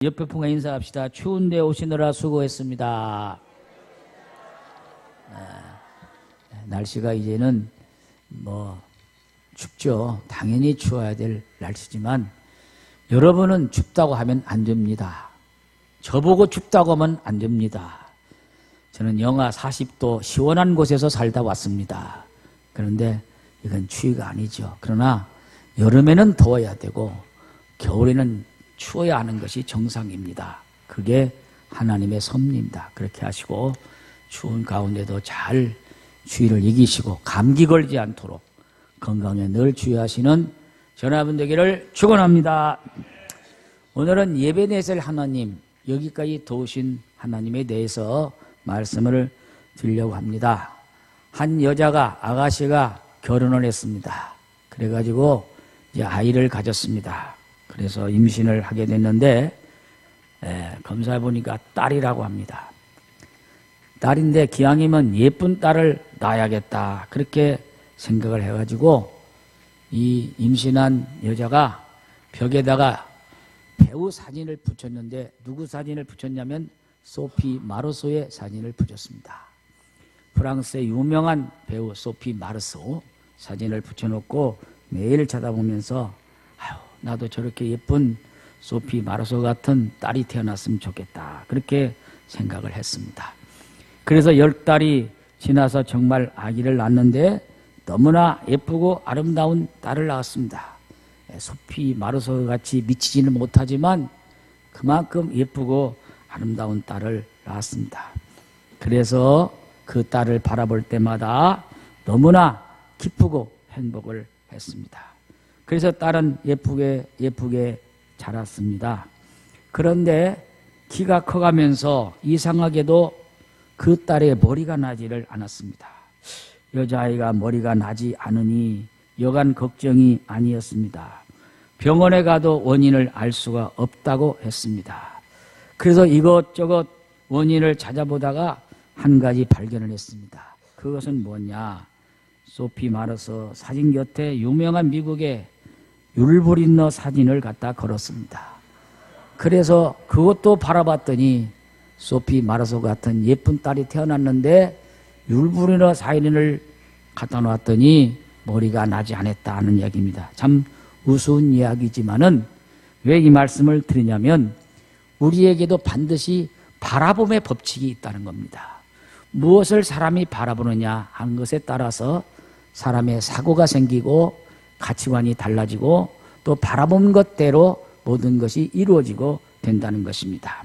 옆에 풍과 인사합시다. 추운데 오시느라 수고했습니다. 날씨가 이제는 춥죠. 당연히 추워야 될 날씨지만 여러분은 춥다고 하면 안 됩니다. 저보고 춥다고 하면 안 됩니다. 저는 영하 40도 시원한 곳에서 살다 왔습니다. 그런데 이건 추위가 아니죠. 그러나 여름에는 더워야 되고 겨울에는 추워야 하는 것이 정상입니다. 그게 하나님의 섭리입니다. 그렇게 하시고 추운 가운데도 잘 추위를 이기시고 감기 걸리지 않도록 건강에 늘 주의하시는 전화분 되기를 축원합니다. 오늘은 예배내실 하나님, 여기까지 도우신 하나님에 대해서 말씀을 드리려고 합니다. 한 여자가, 아가씨가 결혼을 했습니다. 그래가지고 이제 아이를 가졌습니다. 그래서 임신을 하게 됐는데 검사해 보니까 딸이라고 합니다. 딸인데 기왕이면 예쁜 딸을 낳아야겠다 그렇게 생각을 해가지고 이 임신한 여자가 벽에다가 배우 사진을 붙였는데 누구 사진을 붙였냐면 소피 마르소의 사진을 붙였습니다. 프랑스의 유명한 배우 소피 마르소 사진을 붙여놓고 매일 쳐다보면서 나도 저렇게 예쁜 소피 마르소 같은 딸이 태어났으면 좋겠다 그렇게 생각을 했습니다. 그래서 10달이 지나서 정말 아기를 낳았는데 너무나 예쁘고 아름다운 딸을 낳았습니다. 소피 마르소 같이 미치지는 못하지만 그만큼 예쁘고 아름다운 딸을 낳았습니다. 그래서 그 딸을 바라볼 때마다 너무나 기쁘고 행복을 했습니다. 그래서 딸은 예쁘게 자랐습니다. 그런데 키가 커가면서 이상하게도 그 딸의 머리가 나지를 않았습니다. 여자아이가 머리가 나지 않으니 여간 걱정이 아니었습니다. 병원에 가도 원인을 알 수가 없다고 했습니다. 그래서 이것저것 원인을 찾아보다가 한 가지 발견을 했습니다. 그것은 뭐냐? 소피 마르소 사진 곁에 유명한 미국의 율브린너 사진을 갖다 걸었습니다. 그래서 그것도 바라봤더니 소피 마르소 같은 예쁜 딸이 태어났는데 율브린너 사진을 갖다 놨더니 머리가 나지 않았다는 이야기입니다. 참 우스운 이야기지만은 왜 이 말씀을 드리냐면 우리에게도 반드시 바라봄의 법칙이 있다는 겁니다. 무엇을 사람이 바라보느냐 하는 것에 따라서 사람의 사고가 생기고 가치관이 달라지고 또 바라본 것대로 모든 것이 이루어지고 된다는 것입니다.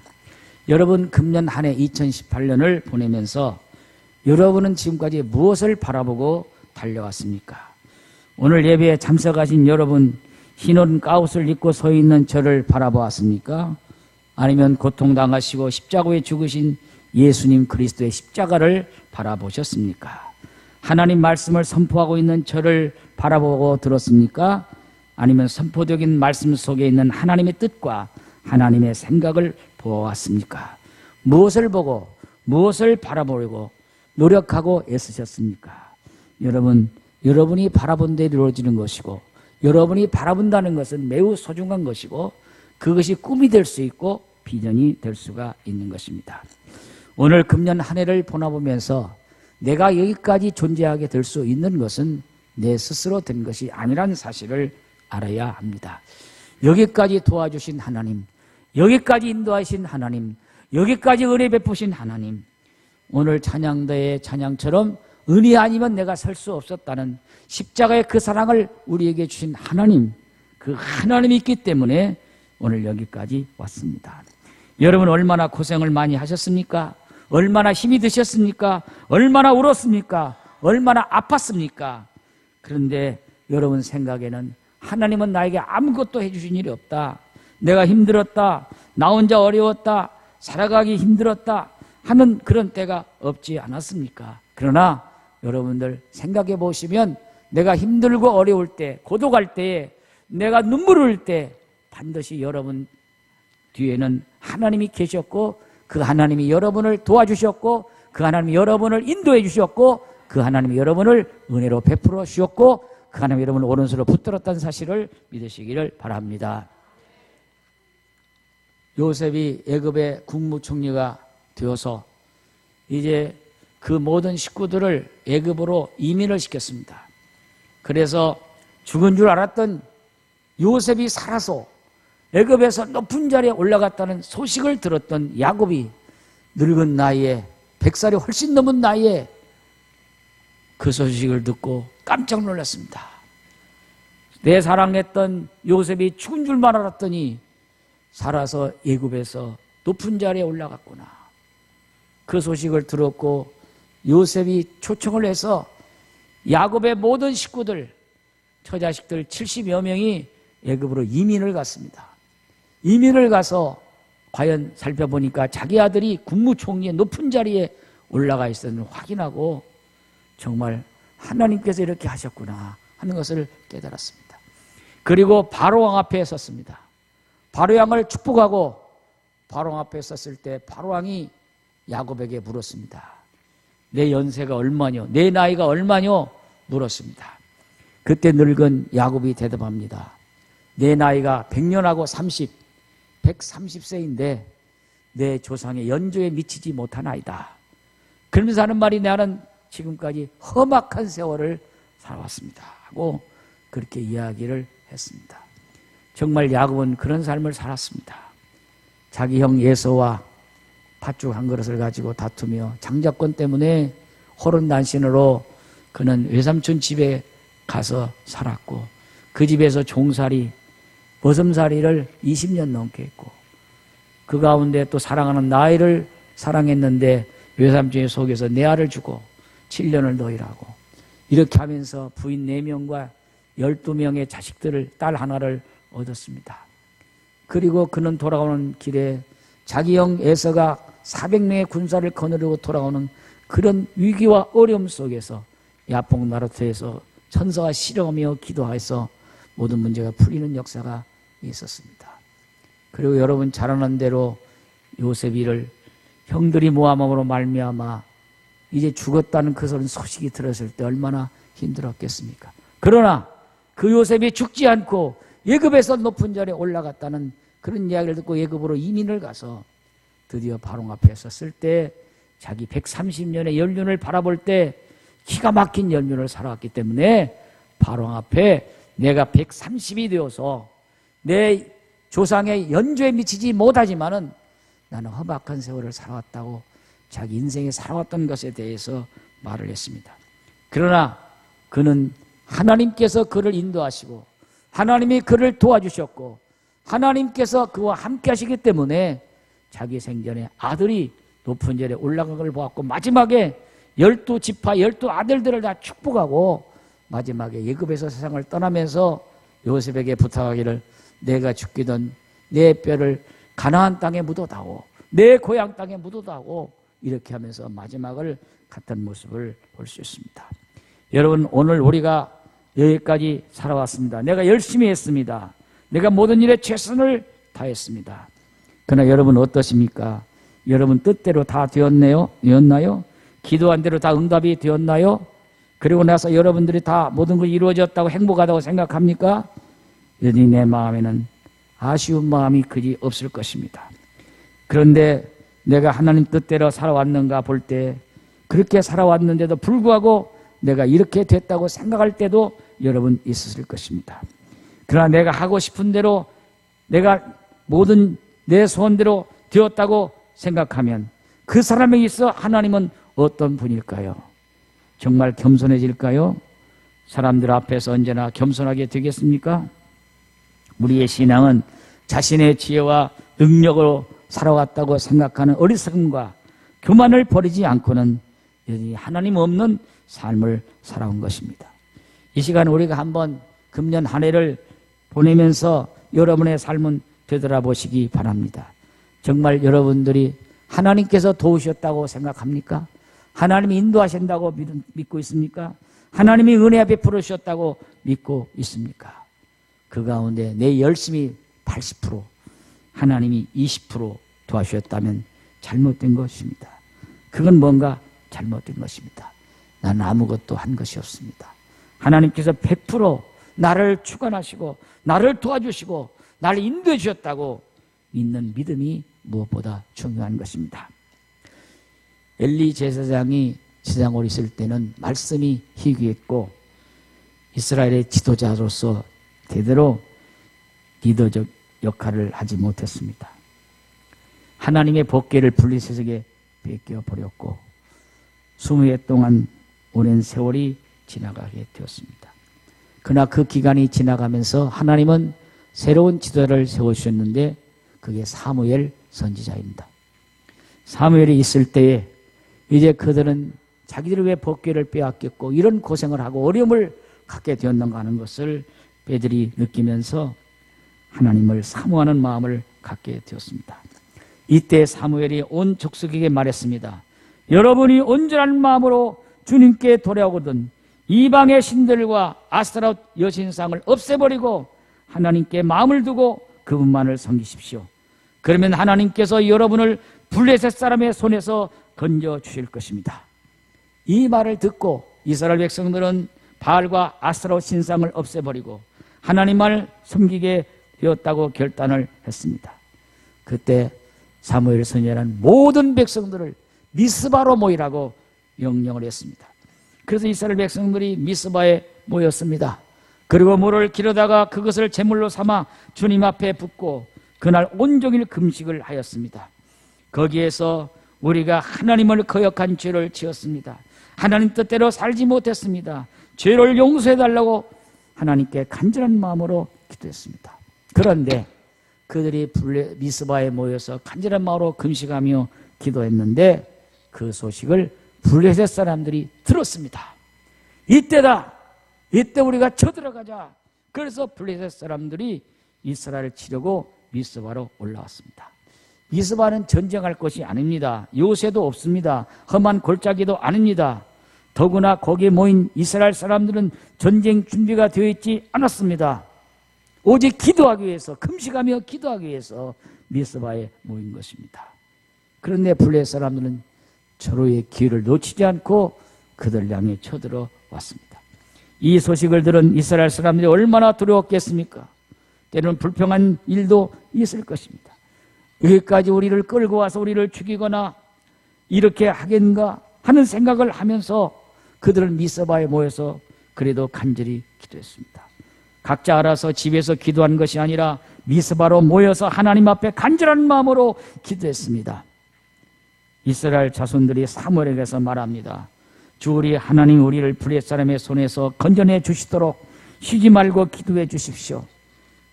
여러분 금년 한 해 2018년을 보내면서 여러분은 지금까지 무엇을 바라보고 달려왔습니까? 오늘 예배에 참석하신 여러분 흰옷 가옷을 입고 서 있는 저를 바라보았습니까? 아니면 고통당하시고 십자가에 죽으신 예수님 그리스도의 십자가를 바라보셨습니까? 하나님 말씀을 선포하고 있는 저를 바라보고 들었습니까? 아니면 선포적인 말씀 속에 있는 하나님의 뜻과 하나님의 생각을 보아왔습니까? 무엇을 보고 무엇을 바라보려고 노력하고 애쓰셨습니까? 여러분이 바라본 대로 이루어지는 것이고 여러분이 바라본다는 것은 매우 소중한 것이고 그것이 꿈이 될 수 있고 비전이 될 수가 있는 것입니다. 오늘 금년 한 해를 보내보면서 내가 여기까지 존재하게 될 수 있는 것은 내 스스로 된 것이 아니라는 사실을 알아야 합니다. 여기까지 도와주신 하나님, 여기까지 인도하신 하나님, 여기까지 은혜 베푸신 하나님, 오늘 찬양대의 찬양처럼 은혜 아니면 내가 설 수 없었다는 십자가의 그 사랑을 우리에게 주신 하나님, 그 하나님이 있기 때문에 오늘 여기까지 왔습니다. 여러분 얼마나 고생을 많이 하셨습니까? 얼마나 힘이 드셨습니까? 얼마나 울었습니까? 얼마나 아팠습니까? 그런데 여러분 생각에는 하나님은 나에게 아무것도 해주신 일이 없다. 내가 힘들었다. 나 혼자 어려웠다. 살아가기 힘들었다. 하는 그런 때가 없지 않았습니까? 그러나 여러분들 생각해 보시면 내가 힘들고 어려울 때, 고독할 때에 내가 눈물 흘릴 때 반드시 여러분 뒤에는 하나님이 계셨고 그 하나님이 여러분을 도와주셨고 그 하나님이 여러분을 인도해 주셨고 그 하나님이 여러분을 은혜로 베풀어 주셨고 그 하나님이 여러분을 오른손으로 붙들었다는 사실을 믿으시기를 바랍니다. 요셉이 애굽의 국무총리가 되어서 이제 그 모든 식구들을 애굽으로 이민을 시켰습니다. 그래서 죽은 줄 알았던 요셉이 살아서 애굽에서 높은 자리에 올라갔다는 소식을 들었던 야곱이 늙은 나이에 100살이 훨씬 넘은 나이에 그 소식을 듣고 깜짝 놀랐습니다. 내 사랑했던 요셉이 죽은 줄만 알았더니 살아서 애굽에서 높은 자리에 올라갔구나. 그 소식을 들었고 요셉이 초청을 해서 야곱의 모든 식구들, 처자식들 70여 명이 애굽으로 이민을 갔습니다. 이민을 가서 과연 살펴보니까 자기 아들이 국무총리의 높은 자리에 올라가 있었는 확인하고 정말 하나님께서 이렇게 하셨구나 하는 것을 깨달았습니다. 그리고 바로왕 앞에 섰습니다. 바로왕을 축복하고 바로왕 앞에 섰을 때 바로왕이 야곱에게 물었습니다. 내 연세가 얼마뇨? 내 나이가 얼마뇨? 물었습니다. 그때 늙은 야곱이 대답합니다. 내 나이가 100년하고 130세인데 내 조상의 연조에 미치지 못하나이다. 그러면서 하는 말이 나는 지금까지 험악한 세월을 살아왔습니다 하고 그렇게 이야기를 했습니다. 정말 야곱은 그런 삶을 살았습니다. 자기 형 에서와 팥죽 한 그릇을 가지고 다투며 장자권 때문에 호른단신으로 그는 외삼촌 집에 가서 살았고 그 집에서 종살이, 머슴살이를 20년 넘게 했고 그 가운데 또 사랑하는 나이를 사랑했는데 외삼촌이 속에서 내 알을 주고 7년을 더 일하고 이렇게 하면서 부인 4명과 12명의 자식들을, 딸 하나를 얻었습니다. 그리고 그는 돌아오는 길에 자기 형 에서가 400명의 군사를 거느리고 돌아오는 그런 위기와 어려움 속에서 야폭 나루터에서 천사가 실어가며 기도해서 모든 문제가 풀리는 역사가 있었습니다. 그리고 여러분 잘 아는 대로 요셉이를 형들이 모함함으로 말미암아 이제 죽었다는 그 소식이 들었을 때 얼마나 힘들었겠습니까? 그러나 그 요셉이 죽지 않고 애굽에서 높은 자리에 올라갔다는 그런 이야기를 듣고 애굽으로 이민을 가서 드디어 바로 앞에 섰을 때 자기 130년의 연륜을 바라볼 때 기가 막힌 연륜을 살아왔기 때문에 바로 앞에 내가 130이 되어서 내 조상의 연조에 미치지 못하지만은 나는 험악한 세월을 살아왔다고 자기 인생에 살아왔던 것에 대해서 말을 했습니다. 그러나 그는 하나님께서 그를 인도하시고 하나님이 그를 도와주셨고 하나님께서 그와 함께 하시기 때문에 자기 생전에 아들이 높은 자리에 올라간 걸 보았고 마지막에 12지파 12아들들을 다 축복하고 마지막에 애굽에서 세상을 떠나면서 요셉에게 부탁하기를 내가 죽기든 내 뼈를 가나안 땅에 묻어다오, 내 고향 땅에 묻어다오, 이렇게 하면서 마지막을 갔던 모습을 볼 수 있습니다. 여러분 오늘 우리가 여기까지 살아왔습니다. 내가 열심히 했습니다. 내가 모든 일에 최선을 다했습니다. 그러나 여러분 어떠십니까? 여러분 뜻대로 다 되었나요? 기도한 대로 다 응답이 되었나요? 그리고 나서 여러분들이 다 모든 것이 이루어졌다고 행복하다고 생각합니까? 여전히 내 마음에는 아쉬운 마음이 그리 없을 것입니다. 그런데 내가 하나님 뜻대로 살아왔는가 볼 때 그렇게 살아왔는데도 불구하고 내가 이렇게 됐다고 생각할 때도 여러분 있으실 것입니다. 그러나 내가 하고 싶은 대로 내가 모든 내 소원대로 되었다고 생각하면 그 사람에게 있어 하나님은 어떤 분일까요? 정말 겸손해질까요? 사람들 앞에서 언제나 겸손하게 되겠습니까? 우리의 신앙은 자신의 지혜와 능력으로 살아왔다고 생각하는 어리석음과 교만을 버리지 않고는 여전히 하나님 없는 삶을 살아온 것입니다. 이 시간 우리가 한번 금년 한 해를 보내면서 여러분의 삶은 되돌아보시기 바랍니다. 정말 여러분들이 하나님께서 도우셨다고 생각합니까? 하나님이 인도하신다고 믿고 있습니까? 하나님이 은혜 베풀어 주셨다고 믿고 있습니까? 그 가운데 내 열심히 80%, 하나님이 20% 도와주셨다면 잘못된 것입니다. 그건 뭔가 잘못된 것입니다. 나는 아무것도 한 것이 없습니다. 하나님께서 100% 나를 주관하시고 나를 도와주시고 나를 인도해 주셨다고 있는 믿음이 무엇보다 중요한 것입니다. 엘리 제사장이 지상으로 있을 때는 말씀이 희귀했고 이스라엘의 지도자로서 제대로 리더적 역할을 하지 못했습니다. 하나님의 법궤를 블레셋에게 뺏겨버렸고 20해 동안 오랜 세월이 지나가게 되었습니다. 그러나 그 기간이 지나가면서 하나님은 새로운 지도자를 세워주셨는데 그게 사무엘 선지자입니다. 사무엘이 있을 때에 이제 그들은 자기들이 왜 법궤를 빼앗겼고 이런 고생을 하고 어려움을 갖게 되었는가 하는 것을 그들이 느끼면서 하나님을 사모하는 마음을 갖게 되었습니다. 이때 사무엘이 온 족속에게 말했습니다. 여러분이 온전한 마음으로 주님께 돌아오거든 이방의 신들과 아스타롯 여신상을 없애버리고 하나님께 마음을 두고 그분만을 섬기십시오. 그러면 하나님께서 여러분을 블레셋 사람의 손에서 건져주실 것입니다. 이 말을 듣고 이스라엘 백성들은 바알과 아스타롯 신상을 없애버리고 하나님만을 섬기게 되었다고 결단을 했습니다. 그때 사무엘 선지자는 모든 백성들을 미스바로 모이라고 명령을 했습니다. 그래서 이스라엘 백성들이 미스바에 모였습니다. 그리고 물을 기르다가 그것을 제물로 삼아 주님 앞에 붓고 그날 온종일 금식을 하였습니다. 거기에서 우리가 하나님을 거역한 죄를 지었습니다. 하나님 뜻대로 살지 못했습니다. 죄를 용서해달라고 하나님께 간절한 마음으로 기도했습니다. 그런데 그들이 미스바에 모여서 간절한 마음으로 금식하며 기도했는데 그 소식을 블레셋 사람들이 들었습니다. 이때다. 이때 우리가 쳐들어가자. 그래서 블레셋 사람들이 이스라엘을 치려고 미스바로 올라왔습니다. 미스바는 전쟁할 것이 아닙니다. 요새도 없습니다. 험한 골짜기도 아닙니다. 더구나 거기에 모인 이스라엘 사람들은 전쟁 준비가 되어 있지 않았습니다. 오직 기도하기 위해서, 금식하며 기도하기 위해서 미스바에 모인 것입니다. 그런데 블레셋 사람들은 서로의 기회를 놓치지 않고 그들 향해 쳐들어 왔습니다. 이 소식을 들은 이스라엘 사람들이 얼마나 두려웠겠습니까? 때로는 불평한 일도 있을 것입니다. 여기까지 우리를 끌고 와서 우리를 죽이거나 이렇게 하겠는가 하는 생각을 하면서 그들은 미스바에 모여서 그래도 간절히 기도했습니다. 각자 알아서 집에서 기도한 것이 아니라 미스바로 모여서 하나님 앞에 간절한 마음으로 기도했습니다. 이스라엘 자손들이 사무엘에게서 말합니다. 주 우리 하나님 우리를 블레셋 사람의 손에서 건져내 주시도록 쉬지 말고 기도해 주십시오.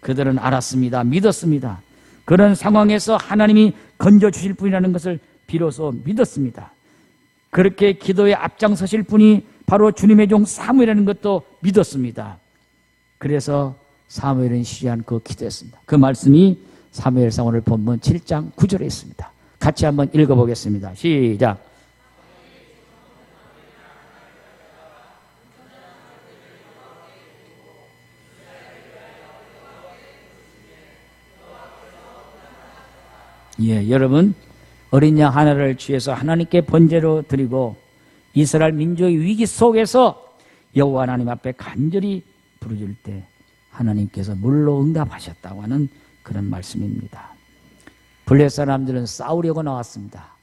그들은 알았습니다. 믿었습니다. 그런 상황에서 하나님이 건져주실 분이라는 것을 비로소 믿었습니다. 그렇게 기도에 앞장서실 분이 바로 주님의 종 사무엘이라는 것도 믿었습니다. 그래서 사무엘은 쉬지 않고 기도했습니다. 그 말씀이 사무엘상 오늘 본문 7장 9절에 있습니다. 같이 한번 읽어보겠습니다. 시작. 예, 여러분 어린 양 하나를 취해서 하나님께 번제로 드리고 이스라엘 민족의 위기 속에서 여호와 하나님 앞에 간절히 부르짖을 때 하나님께서 물로 응답하셨다고 하는 그런 말씀입니다. 블레셋 사람들은 싸우려고 나왔습니다.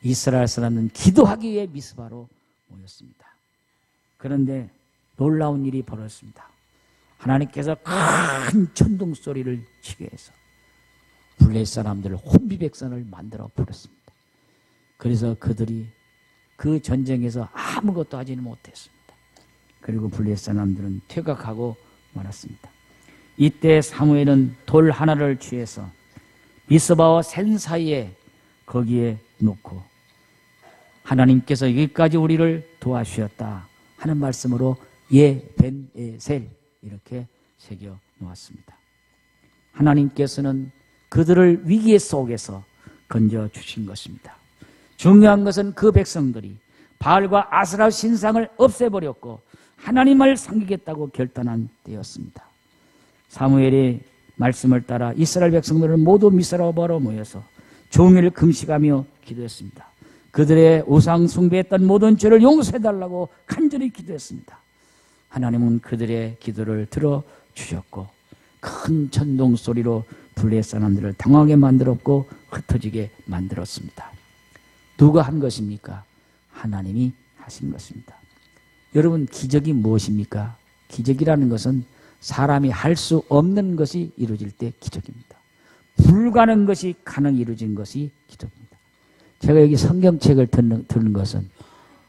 이스라엘 사람들은 기도하기 위해 미스바로 모였습니다. 그런데 놀라운 일이 벌어졌습니다. 하나님께서 큰 천둥 소리를 치게 해서 블레셋 사람들을 혼비백산을 만들어 버렸습니다. 그래서 그들이 그 전쟁에서 아무것도 하지는 못했습니다. 그리고 블레셋 사람들은 퇴각하고 말았습니다. 이때 사무엘은 돌 하나를 취해서 미스바와 센 사이에 거기에 놓고 하나님께서 여기까지 우리를 도와주셨다 하는 말씀으로 벤에셀 이렇게 새겨 놓았습니다. 하나님께서는 그들을 위기 속에서 건져주신 것입니다. 중요한 것은 그 백성들이 바알과 아스라 신상을 없애버렸고 하나님을 섬기겠다고 결단한 때였습니다. 사무엘의 말씀을 따라 이스라엘 백성들은 모두 미스바로 모여서 종일 금식하며 기도했습니다. 그들의 우상 숭배했던 모든 죄를 용서해달라고 간절히 기도했습니다. 하나님은 그들의 기도를 들어주셨고 큰 천둥 소리로 블레 사람들을 당하게 만들었고 흩어지게 만들었습니다. 누가 한 것입니까? 하나님이 하신 것입니다. 여러분, 기적이 무엇입니까? 기적이라는 것은 사람이 할 수 없는 것이 이루어질 때 기적입니다. 불가능한 것이 가능히 이루어진 것이 기적입니다. 제가 여기 성경책을 듣는 것은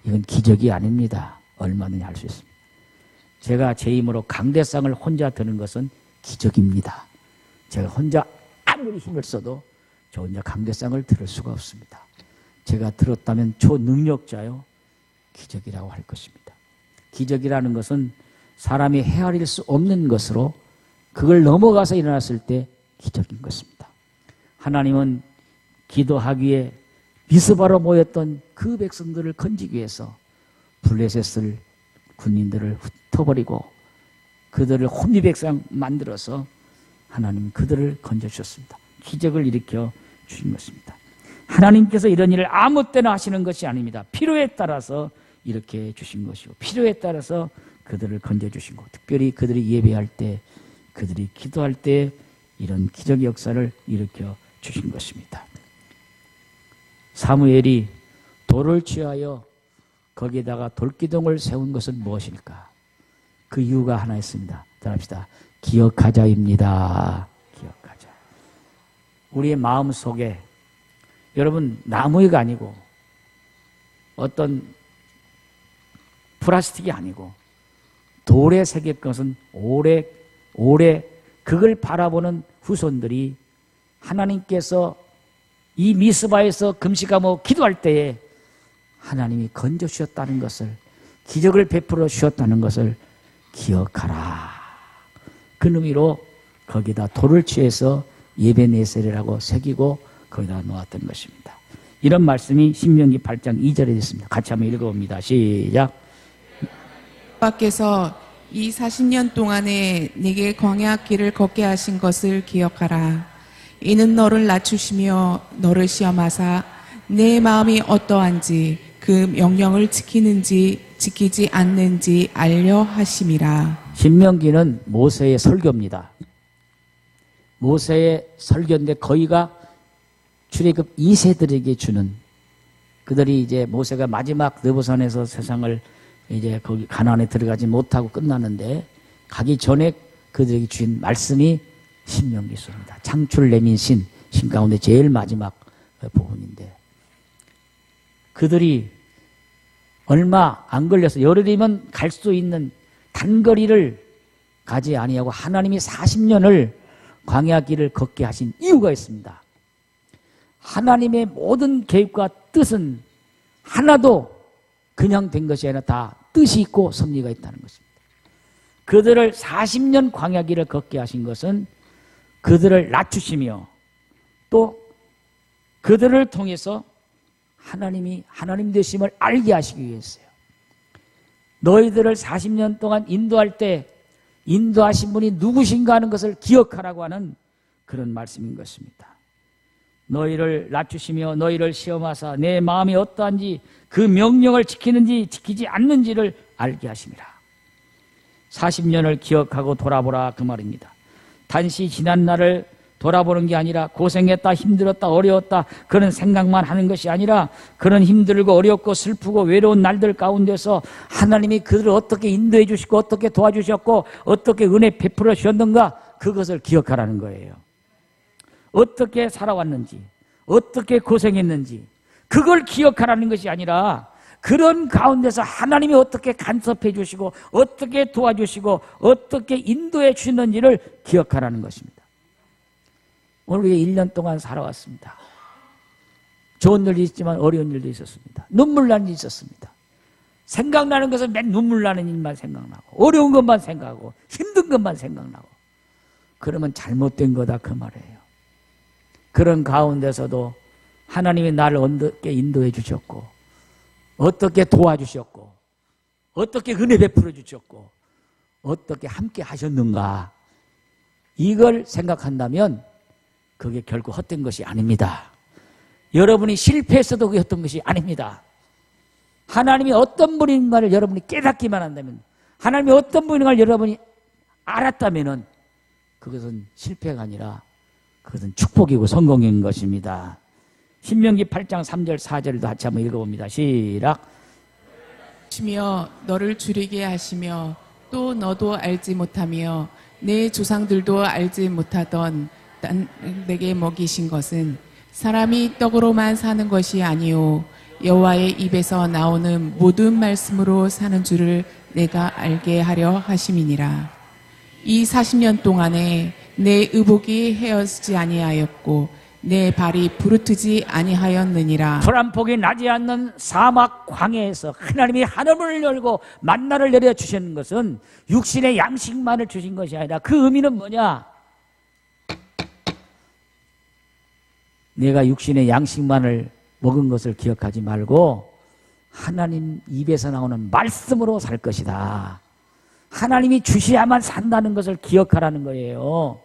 이건 기적이 아닙니다. 얼마든지 할 수 있습니다. 제가 제 힘으로 강대상을 혼자 드는 것은 기적입니다. 제가 혼자 아무리 힘을 써도 저 혼자 강대상을 들을 수가 없습니다. 제가 들었다면 초능력자요, 기적이라고 할 것입니다. 기적이라는 것은 사람이 헤아릴 수 없는 것으로 그걸 넘어가서 일어났을 때 기적인 것입니다. 하나님은 기도하기에 미스바로 모였던 그 백성들을 건지기 위해서 블레셋을 군인들을 흩어버리고 그들을 혼미백성 만들어서 하나님 그들을 건져주셨습니다. 기적을 일으켜 주신 것입니다. 하나님께서 이런 일을 아무 때나 하시는 것이 아닙니다. 필요에 따라서 이렇게 주신 것이고 필요에 따라서 그들을 건져주신 것, 특별히 그들이 예배할 때, 그들이 기도할 때 이런 기적 역사를 일으켜 주신 것입니다. 사무엘이 돌을 취하여 거기에다가 돌기둥을 세운 것은 무엇일까? 그 이유가 하나 있습니다. 따라합시다. 기억하자입니다. 기억하자. 우리의 마음 속에 여러분 나무가 아니고 어떤 플라스틱이 아니고 돌에 새길 것은 오래 그걸 바라보는 후손들이 하나님께서 이 미스바에서 금식하며 기도할 때에 하나님이 건져주셨다는 것을, 기적을 베풀어 주셨다는 것을 기억하라. 그 의미로 거기다 돌을 취해서 예배네셀이라고 새기고 거기다 놓았던 것입니다. 이런 말씀이 신명기 8장 2절에 있습니다. 같이 한번 읽어봅니다. 시작. 여호와께서 이 40년 동안에 네게 광야 길을 걷게 하신 것을 기억하라. 이는 너를 낮추시며 너를 시험하사 내 마음이 어떠한지 그 명령을 지키는지 지키지 않는지 알려 하심이라. 신명기는 모세의 설교입니다. 모세의 설교인데 거기가 출애굽 2세들에게 주는, 그들이 이제 모세가 마지막 느보산에서 세상을 이제 거기 가나안에 들어가지 못하고 끝나는데 가기 전에 그들에게 주신 말씀이 신명기서입니다. 창출 내민 신 가운데 제일 마지막 부분인데 그들이 얼마 안 걸려서 열흘이면 갈 수 있는 단거리를 가지 아니하고 하나님이 40년을 광야 길을 걷게 하신 이유가 있습니다. 하나님의 모든 계획과 뜻은 하나도 그냥 된 것이 아니라 다 뜻이 있고 섭리가 있다는 것입니다. 그들을 40년 광야 길을 걷게 하신 것은 그들을 낮추시며 또 그들을 통해서 하나님이 하나님 되심을 알게 하시기 위해서요. 너희들을 40년 동안 인도할 때 인도하신 분이 누구신가 하는 것을 기억하라고 하는 그런 말씀인 것입니다. 너희를 낮추시며 너희를 시험하사 내 마음이 어떠한지 그 명령을 지키는지 지키지 않는지를 알게 하심이라. 40년을 기억하고 돌아보라 그 말입니다. 단시 지난 날을 돌아보는 게 아니라 고생했다, 힘들었다, 어려웠다 그런 생각만 하는 것이 아니라 그런 힘들고 어렵고 슬프고 외로운 날들 가운데서 하나님이 그들을 어떻게 인도해 주시고 어떻게 도와주셨고 어떻게 은혜 베풀어 주셨는가 그것을 기억하라는 거예요. 어떻게 살아왔는지 어떻게 고생했는지 그걸 기억하라는 것이 아니라 그런 가운데서 하나님이 어떻게 간섭해 주시고 어떻게 도와주시고 어떻게 인도해 주시는지를 기억하라는 것입니다. 오늘 우리가 1년 동안 살아왔습니다. 좋은 일도 있지만 어려운 일도 있었습니다. 눈물 나는 일이 있었습니다. 생각나는 것은 맨 눈물 나는 일만 생각나고 어려운 것만 생각하고 힘든 것만 생각나고 그러면 잘못된 거다 그 말이에요. 그런 가운데서도 하나님이 나를 어떻게 인도해 주셨고 어떻게 도와주셨고 어떻게 은혜 베풀어 주셨고 어떻게 함께 하셨는가 이걸 생각한다면 그게 결코 헛된 것이 아닙니다. 여러분이 실패했어도 그게 헛된 것이 아닙니다. 하나님이 어떤 분인가를 여러분이 깨닫기만 한다면 하나님이 어떤 분인가를 여러분이 알았다면 그것은 실패가 아니라 그것은 축복이고 성공인 것입니다. 신명기 8장 3절 4절도 같이 한번 읽어봅니다. 시작. 하시며 너를 줄이게 하시며 또 너도 알지 못하며 내 조상들도 알지 못하던 내게 먹이신 것은 사람이 떡으로만 사는 것이 아니요 여호와의 입에서 나오는 모든 말씀으로 사는 줄을 내가 알게 하려 하심이니라. 이 40년 동안에 내 의복이 헤어지지 아니하였고 내 발이 부르트지 아니하였느니라. 소란폭이 나지 않는 사막 광야에서 하나님이 하늘문을 열고 만나를 내려 주시는 것은 육신의 양식만을 주신 것이 아니라 그 의미는 뭐냐? 내가 육신의 양식만을 먹은 것을 기억하지 말고 하나님 입에서 나오는 말씀으로 살 것이다. 하나님이 주셔야만 산다는 것을 기억하라는 거예요.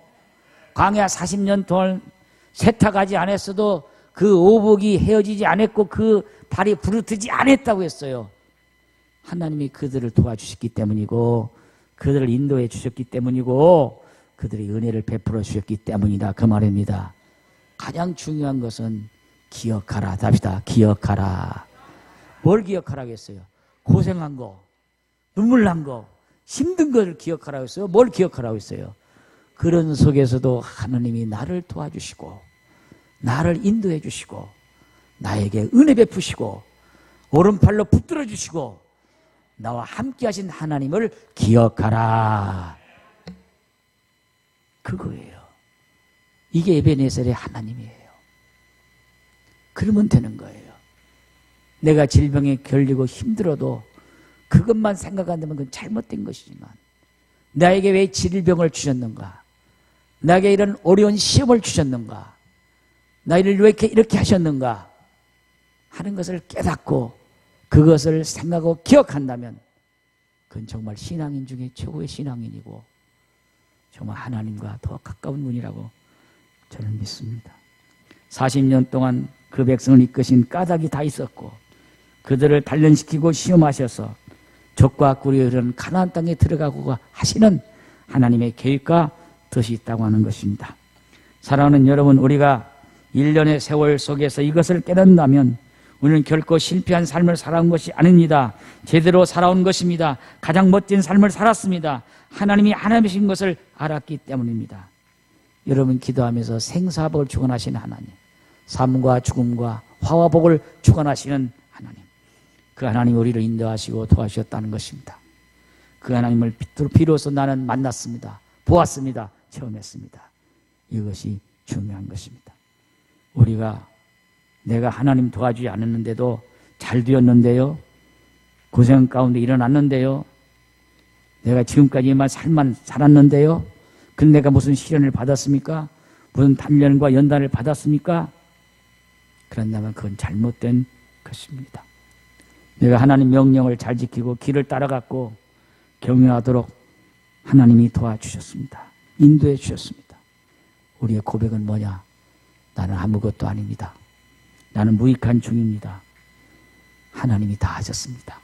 광야 40년 동안 세탁하지 않았어도 그 오복이 헤어지지 않았고 그 발이 부르트지 않았다고 했어요. 하나님이 그들을 도와주셨기 때문이고 그들을 인도해 주셨기 때문이고 그들의 은혜를 베풀어 주셨기 때문이다. 그 말입니다. 가장 중요한 것은 기억하라. 답시다. 기억하라. 뭘 기억하라고 했어요? 고생한 거, 눈물 난 거, 힘든 것을 기억하라고 했어요? 뭘 기억하라고 했어요? 그런 속에서도 하나님이 나를 도와주시고 나를 인도해 주시고 나에게 은혜 베푸시고 오른팔로 붙들어 주시고 나와 함께 하신 하나님을 기억하라. 그거예요. 이게 에베네셀의 하나님이에요. 그러면 되는 거예요. 내가 질병에 걸리고 힘들어도 그것만 생각한다면 그건 잘못된 것이지만 나에게 왜 질병을 주셨는가? 나에게 이런 어려운 시험을 주셨는가? 나를 왜 이렇게 하셨는가? 하는 것을 깨닫고 그것을 생각하고 기억한다면 그건 정말 신앙인 중에 최고의 신앙인이고 정말 하나님과 더 가까운 분이라고 저는 믿습니다. 40년 동안 그 백성을 이끄신 까닭이 다 있었고 그들을 단련시키고 시험하셔서 적과 꿀이 흐르는 가나안 땅에 들어가고 하시는 하나님의 계획과 뜻이 있다고 하는 것입니다. 사랑하는 여러분, 우리가 1년의 세월 속에서 이것을 깨닫는다면 우리는 결코 실패한 삶을 살아온 것이 아닙니다. 제대로 살아온 것입니다. 가장 멋진 삶을 살았습니다. 하나님이 하나님이신 것을 알았기 때문입니다. 여러분 기도하면서 생사복을 주관하시는 하나님, 삶과 죽음과 화와 복을 주관하시는 하나님, 그 하나님 우리를 인도하시고 도와주셨다는 것입니다. 그 하나님을 비로소 나는 만났습니다. 보았습니다. 체험했습니다. 이것이 중요한 것입니다. 우리가 내가 하나님 도와주지 않았는데도 잘 되었는데요, 고생 가운데 일어났는데요, 내가 지금까지만 살만 살았는데요, 근데 내가 무슨 시련을 받았습니까? 무슨 단련과 연단을 받았습니까? 그런다면 그건 잘못된 것입니다. 내가 하나님 명령을 잘 지키고 길을 따라갔고 경외하도록 하나님이 도와주셨습니다. 인도해 주셨습니다. 우리의 고백은 뭐냐? 나는 아무것도 아닙니다. 나는 무익한 중입니다. 하나님이 다 하셨습니다.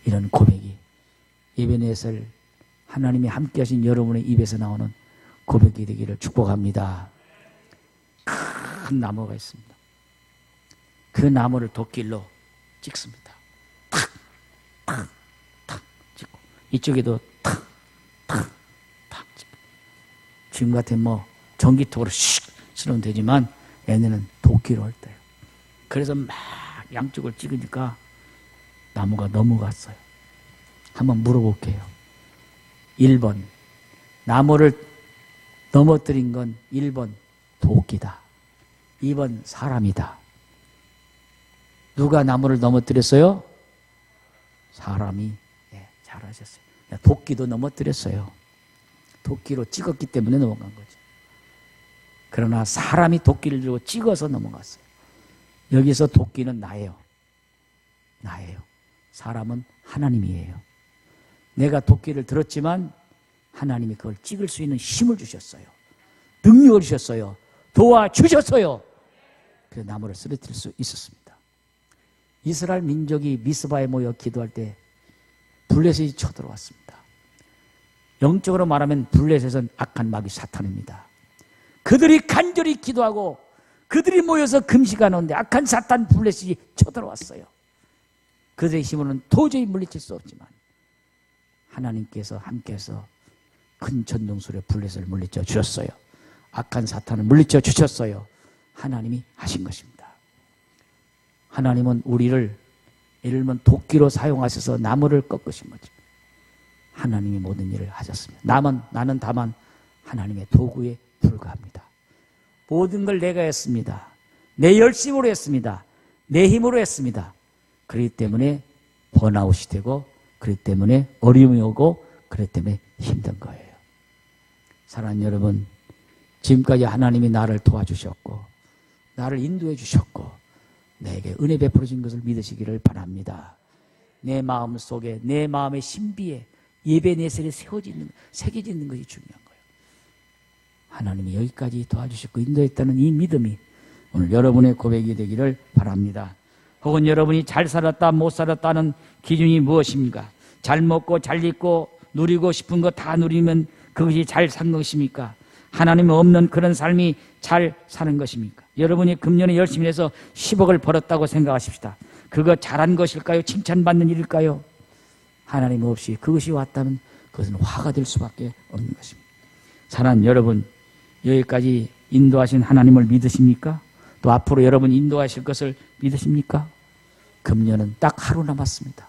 이런 고백이 에베네셀 하나님이 함께 하신 여러분의 입에서 나오는 고백이 되기를 축복합니다. 큰 나무가 있습니다. 그 나무를 도끼로 찍습니다. 탁, 탁, 탁 찍고 이쪽에도 탁, 탁, 탁 찍고 지금 같은 전기톱으로 슉 치면 되지만 얘네는 도끼로 할 때요. 그래서 막 양쪽을 찍으니까 나무가 넘어갔어요. 한번 물어볼게요. 1번 나무를 넘어뜨린 건 1번 도끼다. 2번 사람이다. 누가 나무를 넘어뜨렸어요? 사람이. 잘하셨어요. 도끼도 넘어뜨렸어요. 도끼로 찍었기 때문에 넘어간 거죠. 그러나 사람이 도끼를 들고 찍어서 넘어갔어요. 여기서 도끼는 나예요. 나예요. 사람은 하나님이에요. 내가 도끼를 들었지만 하나님이 그걸 찍을 수 있는 힘을 주셨어요. 능력을 주셨어요. 도와주셨어요. 그래서 나무를 쓰러뜨릴 수 있었습니다. 이스라엘 민족이 미스바에 모여 기도할 때 블레셋이 쳐들어왔습니다. 영적으로 말하면 블레셋은 악한 마귀 사탄입니다. 그들이 간절히 기도하고 그들이 모여서 금식하는데 악한 사탄 블레셋이 쳐들어왔어요. 그들의 힘으로는 도저히 물리칠 수 없지만 하나님께서 함께해서 큰 천둥소리에 블레셋을 물리쳐 주셨어요. 악한 사탄을 물리쳐 주셨어요. 하나님이 하신 것입니다. 하나님은 우리를 예를 들면 도끼로 사용하셔서 나무를 꺾으신 거죠. 하나님이 모든 일을 하셨습니다. 나는 다만 하나님의 도구에 불과합니다. 모든 걸 내가 했습니다. 내 열심으로 했습니다. 내 힘으로 했습니다. 그렇기 때문에 번아웃이 되고, 그렇기 때문에 어려움이 오고, 그렇기 때문에 힘든 거예요. 사랑하는 여러분, 지금까지 하나님이 나를 도와주셨고 나를 인도해 주셨고 내게 은혜 베풀어 준 것을 믿으시기를 바랍니다. 내 마음 속에, 내 마음의 신비에 예배 내sel이 새겨져 있는 것이 중요한 거예요. 하나님이 여기까지 도와주셨고 인도했다는 이 믿음이 오늘 여러분의 고백이 되기를 바랍니다. 혹은 여러분이 잘 살았다 못 살았다는 기준이 무엇입니까? 잘 먹고 잘 입고 누리고 싶은 거 다 누리면 그것이 잘 산 것입니까? 하나님 없는 그런 삶이 잘 사는 것입니까? 여러분이 금년에 열심히 해서 10억을 벌었다고 생각하십시다. 그거 잘한 것일까요? 칭찬받는 일일까요? 하나님 없이 그것이 왔다면 그것은 화가 될 수밖에 없는 것입니다. 사랑하는 여러분, 여기까지 인도하신 하나님을 믿으십니까? 또 앞으로 여러분 인도하실 것을 믿으십니까? 금년은 딱 하루 남았습니다.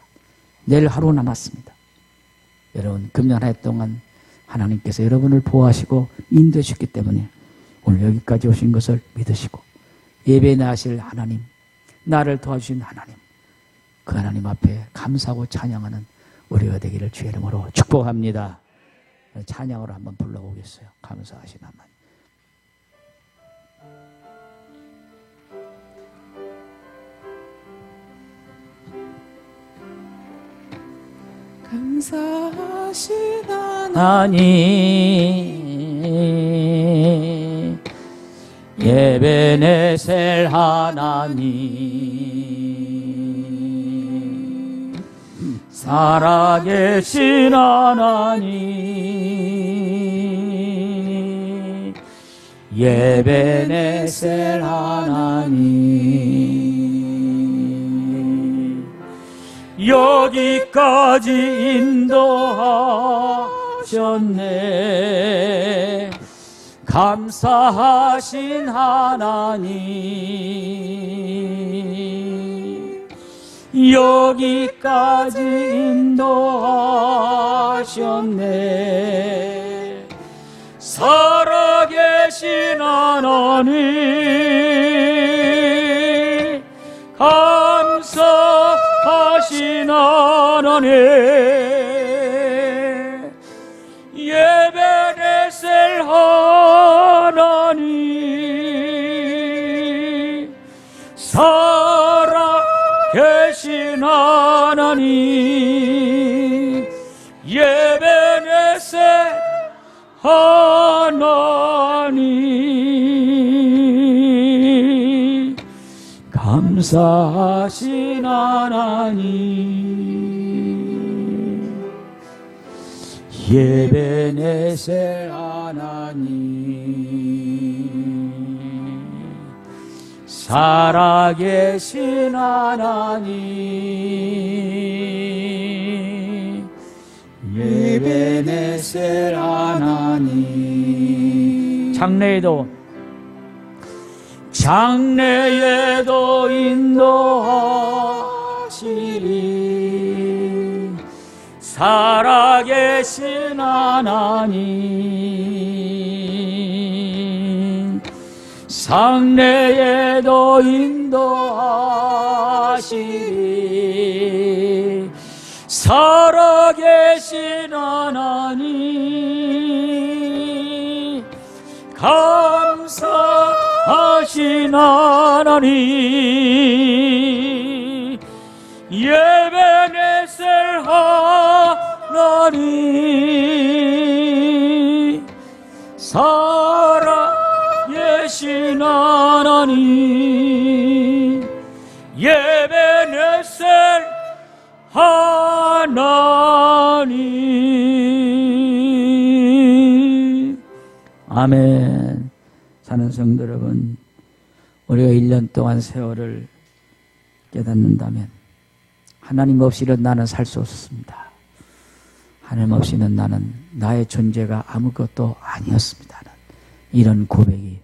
내일 하루 남았습니다. 여러분, 금년 한 해 동안 하나님께서 여러분을 보호하시고 인도해 주셨기 때문에 오늘 여기까지 오신 것을 믿으시고 예배 나하실 하나님, 나를 도와주신 하나님, 그 하나님 앞에 감사하고 찬양하는 우리가 되기를 주의 이름으로 축복합니다. 찬양으로 한번 불러보겠어요. 감사하신 하나님. 감사하신 하나님, 예배네셀 하나님, 살아계신 하나님, 예배네셀 하나님, 여기까지 인도하셨네. 감사하신 하나님, 여기까지 인도하셨네. 살아계신 하나님, 감사하신 하나님, 예배네셀 하나님, 살아계신 하나님, 예배네셀 하나님, 감사하신 하나님, 예배네셀 하나님, 살아계신 하나님, 예배네셀 하나님. 장래에도 인도하시리. 살아계신 하나님, 장래에도 인도하시리. 살아계신 하나님, 감사하신 하나님, 예배네셀 하나님, 살아계신 하나님, 예배네셀 하나님. 아멘. 사는 성도 여러분, 우리가 1년 동안 세월을 깨닫는다면 하나님 없이는 나는 살 수 없습니다. 하나님 없이는 나는 나의 존재가 아무것도 아니었습니다. 이런 고백이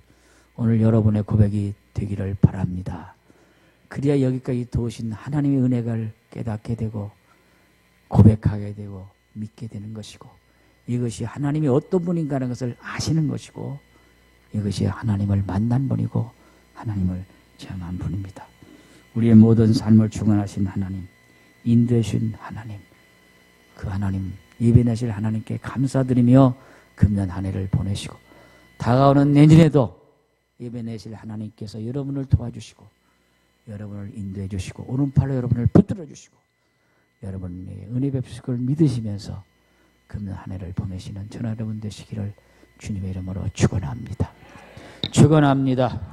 오늘 여러분의 고백이 되기를 바랍니다. 그래야 여기까지 도우신 하나님의 은혜를 깨닫게 되고 고백하게 되고 믿게 되는 것이고, 이것이 하나님이 어떤 분인가 하는 것을 아시는 것이고, 이것이 하나님을 만난 분이고 하나님을 체험한 분입니다. 우리의 모든 삶을 주관하신 하나님, 인도해 주신 하나님, 그 하나님, 예배내실 하나님께 감사드리며 금년 한 해를 보내시고, 다가오는 내년에도 예배내실 하나님께서 여러분을 도와주시고 여러분을 인도해 주시고 오른팔로 여러분을 붙들어 주시고 여러분의 은혜 베푸실 걸 믿으시면서 금년 한 해를 보내시는 저나 여러분 되시기를 주님의 이름으로 축원합니다. 축원합니다.